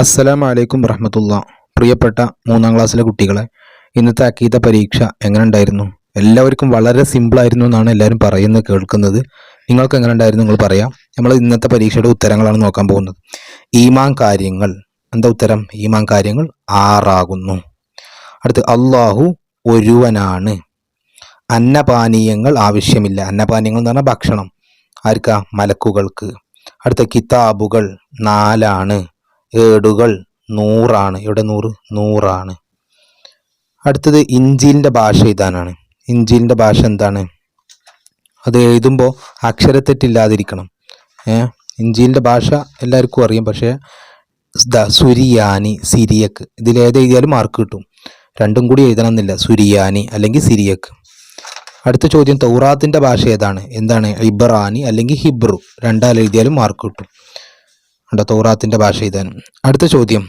അസ്സലാമു അലൈക്കും വറഹ്മത്തുള്ളാ. പ്രിയപ്പെട്ട 3ാം ക്ലാസ്സിലെ കുട്ടികളെ, ഇന്നത്തെ അക്കീദ പരീക്ഷ എങ്ങനെ ഉണ്ടായിരുന്നു? എല്ലാവർക്കും വളരെ സിമ്പിളായിരുന്നു എന്നാണ് എല്ലാവരും പറയുന്നത് കേൾക്കുന്നത്. നിങ്ങൾക്ക് എങ്ങനെ ഉണ്ടായിരുന്നു നിങ്ങൾ പറയാം. നമ്മൾ ഇന്നത്തെ പരീക്ഷയുടെ ഉത്തരങ്ങളാണ് നോക്കാൻ പോകുന്നത്. ഈമാൻ കാര്യങ്ങൾ, എന്താ ഉത്തരം? ഈമാൻ കാര്യങ്ങൾ 6 അടുത്ത് അള്ളാഹു ഒരുവനാണ്. അന്നപാനീയങ്ങൾ ആവശ്യമില്ല. അന്നപാനീയങ്ങൾ എന്ന് പറഞ്ഞാൽ ഭക്ഷണം. ആർക്കാ? മലക്കുകൾക്ക്. അടുത്ത കിതാബുകൾ 4. ഏടുകൾ 100. ഇവിടെ 100. അടുത്തത് ഇഞ്ചീലിൻ്റെ ഭാഷ എഴുതാനാണ്. ഇഞ്ചീലിൻ്റെ ഭാഷ എന്താണ്? അത് എഴുതുമ്പോൾ അക്ഷരത്തെറ്റില്ലാതിരിക്കണം. ഇഞ്ചീലിൻ്റെ ഭാഷ എല്ലാവർക്കും അറിയാം. പക്ഷേ സുരിയാനി, സിരിയക്ക്, ഇതിലേത് എഴുതിയാലും മാർക്ക് കിട്ടും. രണ്ടും കൂടി എഴുതണം എന്നില്ല. സുരിയാനി അല്ലെങ്കിൽ സിരിയക്ക്. അടുത്ത ചോദ്യം, തൗറാത്തിൻ്റെ ഭാഷ ഏതാണ്? എന്താണ്? ഇബ്രാനി അല്ലെങ്കിൽ ഹിബ്രു. രണ്ടാൽ എഴുതിയാലും മാർക്ക് കിട്ടും. തൗറാത്തിൻ്റെ ഭാഷ എഴുതാൻ. അടുത്ത ചോദ്യം,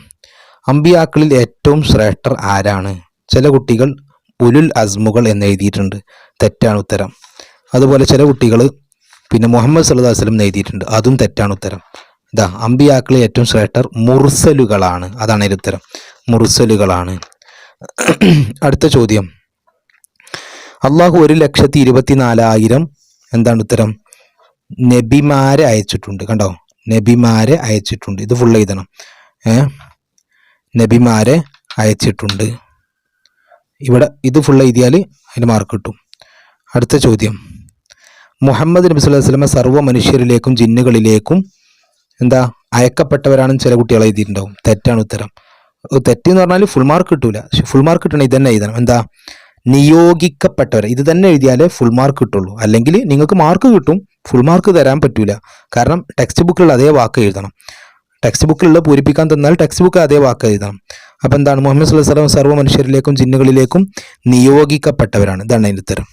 അമ്പിയാക്കളിൽ ഏറ്റവും ശ്രേഷ്ഠർ ആരാണ്? ചില കുട്ടികൾ ഉലുൽ അസ്മുകൾ എന്ന് എഴുതിയിട്ടുണ്ട്. തെറ്റാണ് ഉത്തരം. അതുപോലെ ചില കുട്ടികൾ മുഹമ്മദ് സല്ലല്ലാഹു അലൈഹി വസല്ലം എഴുതിയിട്ടുണ്ട്. അതും തെറ്റാണ് ഉത്തരം. അമ്പിയാക്കളിൽ ഏറ്റവും ശ്രേഷ്ഠർ മുർസലുകളാണ്. അതാണ് അതിൻ്റെ ഉത്തരം. മുർസലുകളാണ്. അടുത്ത ചോദ്യം, അള്ളാഹു 1,24,000 എന്താണ് ഉത്തരം? നബിമാരെ അയച്ചിട്ടുണ്ട്. കണ്ടോ? നബിമാരെ അയച്ചിട്ടുണ്ട്. ഇത് ഫുൾ എഴുതണം. നബിമാരെ അയച്ചിട്ടുണ്ട്. ഇവിടെ ഇത് ഫുൾ എഴുതിയാൽ അതിന് മാർക്ക് കിട്ടും. അടുത്ത ചോദ്യം, മുഹമ്മദ് നബി സല്ലല്ലാഹു അലൈഹി വസല്ലം സർവ്വ മനുഷ്യരിലേക്കും ജിന്നുകളിലേക്കും അയക്കപ്പെട്ടവരാണെന്ന് ചില കുട്ടികൾ എഴുതിയിട്ടുണ്ടാവും. തെറ്റാണ് ഉത്തരം. തെറ്റെന്ന് പറഞ്ഞാൽ ഫുൾ മാർക്ക് കിട്ടൂല. ഫുൾ മാർക്ക് കിട്ടണം ഇത് തന്നെ എഴുതണം. നിയോഗിക്കപ്പെട്ടവർ. ഇത് തന്നെ എഴുതിയാലേ ഫുൾ മാർക്ക് കിട്ടുള്ളൂ. അല്ലെങ്കിൽ നിങ്ങൾക്ക് മാർക്ക് കിട്ടും, ഫുൾ മാർക്ക് തരാൻ പറ്റൂല. കാരണം ടെക്സ്റ്റ് ബുക്കിലുള്ള അതേ വാക്ക് എഴുതണം. ടെക്സ്റ്റ് ബുക്കിലുള്ള പൂരിപ്പിക്കാൻ തന്നാൽ ടെക്സ്റ്റ് ബുക്ക് അതേ വാക്ക് എഴുതണം. അപ്പം എന്താണ്? മുഹമ്മദ് സല്ലല്ലാഹു അലൈഹി വസല്ലം സർവ്വ മനുഷ്യരിലേക്കും ജിന്നുകളിലേക്കും നിയോഗിക്കപ്പെട്ടവരാണ്. ഇതാണ് അതിൻ്റെ ഉത്തരം.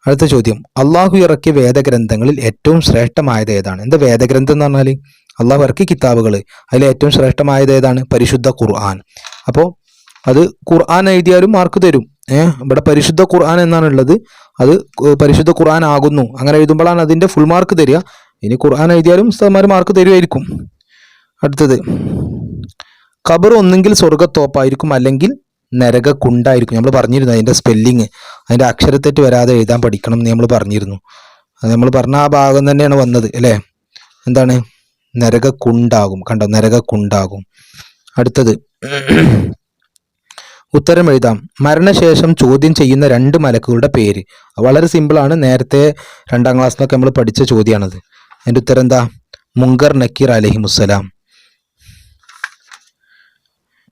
അടുത്ത ചോദ്യം, അള്ളാഹു ഇറക്കിയ വേദഗ്രന്ഥങ്ങളിൽ ഏറ്റവും ശ്രേഷ്ഠമായത് ഏതാണ്? എന്താ വേദഗ്രന്ഥം എന്ന് പറഞ്ഞാൽ? അള്ളാഹു ഇറക്കിയ കിതാബുകൾ, അതിൽ ഏറ്റവും ശ്രേഷ്ഠമായത് ഏതാണ്? പരിശുദ്ധ ഖുർആൻ. അപ്പോൾ അത് ഖുർആൻ എഴുതിയാലും മാർക്ക് തരും. ഇവിടെ പരിശുദ്ധ ഖുർആൻ എന്നാണ് ഉള്ളത്. അത് പരിശുദ്ധ ഖുർആൻ ആകുന്നു. അങ്ങനെ എഴുതുമ്പോഴാണ് അതിൻ്റെ ഫുൾ മാർക്ക് തരിക. ഇനി ഖുർആൻ എഴുതിയാലും ഉസ്താദ്മാർ മാർക്ക് തരുമായിരിക്കും. അടുത്തത്, ഖബർ ഒന്നെങ്കിൽ സ്വർഗത്തോപ്പായിരിക്കും അല്ലെങ്കിൽ നരകക്കുണ്ടായിരിക്കും. നമ്മൾ പറഞ്ഞിരുന്നു അതിൻ്റെ സ്പെല്ലിങ്, അതിൻ്റെ അക്ഷരത്തെറ്റ് വരാതെ എഴുതാൻ പഠിക്കണം എന്ന് നമ്മൾ പറഞ്ഞിരുന്നു. അത് നമ്മൾ പറഞ്ഞ ആ ഭാഗം തന്നെയാണ് വന്നത് അല്ലേ? എന്താണ്? നരകക്കുണ്ടാകും. കണ്ടോ? നരകക്കുണ്ടാകും. അടുത്തത്, ഉത്തരം എഴുതാം. മരണശേഷം ചോദ്യം ചെയ്യുന്ന 2 മലക്കുകളുടെ പേര്. വളരെ സിമ്പിളാണ്. നേരത്തെ 2ാം ക്ലാസ്സിലൊക്കെ നമ്മൾ പഠിച്ച ചോദ്യമാണത്. അതിൻ്റെ ഉത്തരം എന്താ? മുങ്കർ നക്കീർ അലൈഹിമുസ്സലാം.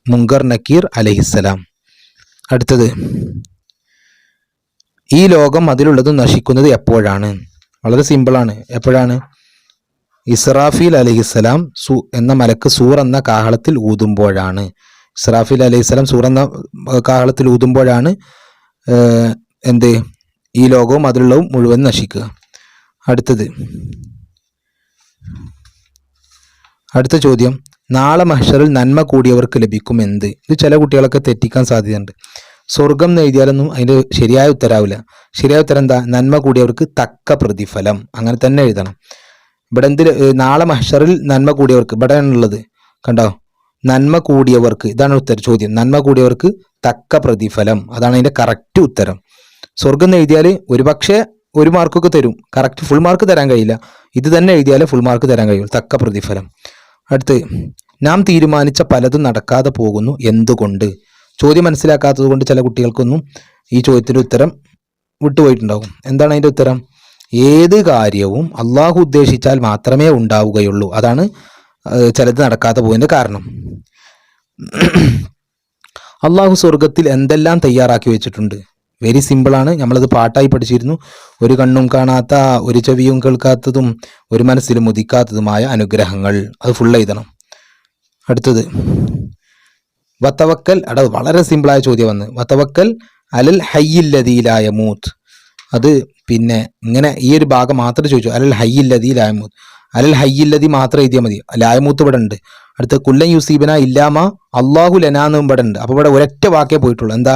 മുങ്കർ നക്കീർ അലൈഹിസ്സലാം. അടുത്തത്, ഈ ലോകം അതിലുള്ളതും നശിക്കുന്നത് എപ്പോഴാണ്? വളരെ സിമ്പിളാണ്. എപ്പോഴാണ്? ഇസ്രാഫീൽ അലൈഹിസ്സലാം എന്ന മലക്ക് സൂർ എന്ന കാഹളത്തിൽ ഊതുമ്പോഴാണ്. ഇസ്രാഫീൽ അലൈഹിസ്സലാം സൂർ എന്ന കാഹളത്തിൽ ഊതുമ്പോഴാണ് ഈ ലോകവും അതിലുള്ളതും മുഴുവൻ നശിക്കുക. അടുത്ത ചോദ്യം, നാളെ മഹ്ശറിൽ നന്മ കൂടിയവർക്ക് ലഭിക്കും എന്ത്? ഇത് ചില കുട്ടികളൊക്കെ തെറ്റിക്കാൻ സാധ്യതയുണ്ട്. സ്വർഗം എന്ന് എഴുതിയാലൊന്നും അതിൻ്റെ ശരിയായ ഉത്തരാവില്ല. ശരിയായ ഉത്തരം എന്താ? നന്മ കൂടിയവർക്ക് തക്ക പ്രതിഫലം. അങ്ങനെ തന്നെ എഴുതണം. ഇവിടെ നാളെ മഹ്ശറിൽ നന്മ കൂടിയവർക്ക് ഇവിടെയാണുള്ളത്. കണ്ടോ? നന്മ കൂടിയവർക്ക്, ഇതാണ് ഉത്തരം. ചോദ്യം, നന്മ കൂടിയവർക്ക് തക്ക പ്രതിഫലം. അതാണ് അതിൻ്റെ കറക്റ്റ് ഉത്തരം. സ്വർഗം എന്ന് എഴുതിയാൽ ഒരുപക്ഷെ 1 മാർക്കൊക്കെ തരും. കറക്റ്റ് ഫുൾ മാർക്ക് തരാൻ കഴിയില്ല. ഇത് തന്നെ എഴുതിയാലേ ഫുൾ മാർക്ക് തരാൻ കഴിയുള്ളൂ. തക്ക പ്രതിഫലം. അടുത്ത്, നാം തീരുമാനിച്ച പലതും നടക്കാതെ പോകുന്നു എന്തുകൊണ്ട്? ചോദ്യം മനസ്സിലാക്കാത്തത് കൊണ്ട് ചില കുട്ടികൾക്കൊന്നും ഈ ചോദ്യത്തിൻ്റെ ഉത്തരം വിട്ടുപോയിട്ടുണ്ടാകും. എന്താണ് അതിൻ്റെ ഉത്തരം? ഏത് കാര്യവും അള്ളാഹു ഉദ്ദേശിച്ചാൽ മാത്രമേ ഉണ്ടാവുകയുള്ളൂ. അതാണ് ചിലത് നടക്കാതെ പോകുന്നതിൻ്റെ കാരണം. അള്ളാഹു സ്വർഗത്തിൽ എന്തെല്ലാം തയ്യാറാക്കി വെച്ചിട്ടുണ്ട്? വെരി സിമ്പിളാണ്. നമ്മളത് പാട്ടായി പഠിച്ചിരുന്നു. ഒരു കണ്ണും കാണാത്ത, ഒരു ചെവിയും കേൾക്കാത്തതും, ഒരു മനസ്സിലും ഉദിക്കാത്തതുമായ അനുഗ്രഹങ്ങൾ. അത് ഫുൾ എഴുതണം. അടുത്തത്, വതവക്കൽ. വളരെ സിമ്പിളായ ചോദ്യം വന്ന്, വതവക്കൽ അലൽ ഹയ്യില്ലദീ ലാ യമൂത്ത്. അത് ഇങ്ങനെ ഈ ഒരു ഭാഗം മാത്രം ചോദിച്ചു. അലൽ ഹയ്യില്ലദീ ലാ യമൂത്ത്. അലൽ ഹയ്യില്ലദീ മാത്രം എഴുതിയാൽ മതി. ലായമൂത്ത് ഇവിടെ ഉണ്ട്. അടുത്ത കുല്ലൻ യുസീബന ഇല്ലാമ അള്ളാഹു ലനാന്നും ഇവിടെ ഉണ്ട്. അപ്പോൾ ഇവിടെ ഒരൊറ്റ വാക്കേ പോയിട്ടുള്ളൂ. എന്താ?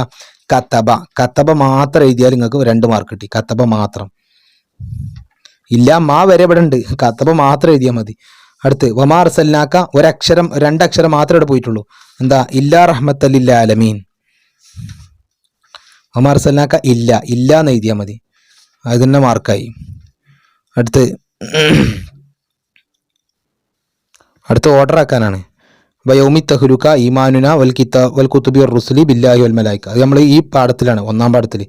കത്തബ. കത്തബ മാത്രം എഴുതിയാൽ നിങ്ങൾക്ക് 2 മാർക്ക് കിട്ടി. കത്തബ മാത്രം. ഇല്ല മാ വരെ ഇവിടെ ഉണ്ട്. കത്തബ മാത്രം എഴുതിയാൽ മതി. അടുത്ത് വമാ അർസൽനാക്ക ഒരക്ഷരം രണ്ടക്ഷരം മാത്രമേ ഇവിടെ പോയിട്ടുള്ളൂ. എന്താ? ഇല്ലാ റഹ്മത്തല്ലിൽ ആലമീൻ. വമാ അർസൽനാക്ക ഇല്ല എന്ന് എഴുതിയാൽ മതി, അത് തന്നെ മാർക്കായി. അടുത്ത ഓർഡർ ആക്കാനാണ്. വയൗമി തഹ്ലുക ഈമാനുന വൽ കുതുബി വർ റുസുലി ബില്ലാഹി വൽ മലായിക. അത് നമ്മൾ ഈ പാഠത്തിലാണ്, 1-ാം പാഠത്തിൽ.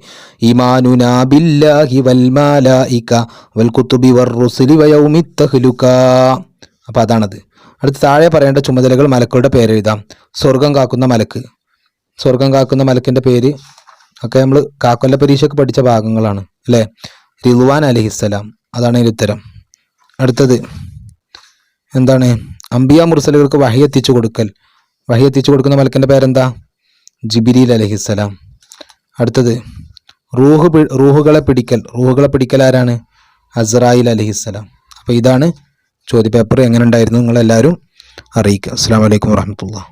ഈമാനുന ബില്ലാഹി വൽ മലായിക വൽ കുതുബി വർ റുസുലി വയൗമി തഹ്ലുക. അപ്പോൾ അതാണത്. അടുത്ത താഴെ പറയേണ്ട ചുമതലകൾ മലക്കുകളുടെ പേരെഴുതാം. സ്വർഗം കാക്കുന്ന മലക്കിൻ്റെ പേര് ഒക്കെ നമ്മൾ കാക്കൊല്ല പരീക്ഷയ്ക്ക് പഠിച്ച ഭാഗങ്ങളാണ് അല്ലേ. റിദ്വാൻ അലൈഹിസ്സലാം, അതാണ് ഇതിൻ്റെ ഉത്തരം. അടുത്തത് എന്താണ്? അംബിയ മുർസലുകൾക്ക് വഹി എത്തിച്ചു കൊടുക്കുന്ന മലക്കിൻ്റെ പേരെന്താ? ജിബ്രീൽ അലൈഹിസ്സലാം. അടുത്തത് റൂഹുകളെ പിടിക്കൽ ആരാണ്? അസ്രായിൽ അലൈഹിസ്സലാം. അപ്പോൾ ഇതാണ് ചോദ്യപേപ്പർ. എങ്ങനെ ഉണ്ടായിരുന്നു നിങ്ങളെല്ലാവരും അറിയിക്കുക. അസ്സലാമു അലൈക്കും വറഹ്മത്തുള്ളാഹി.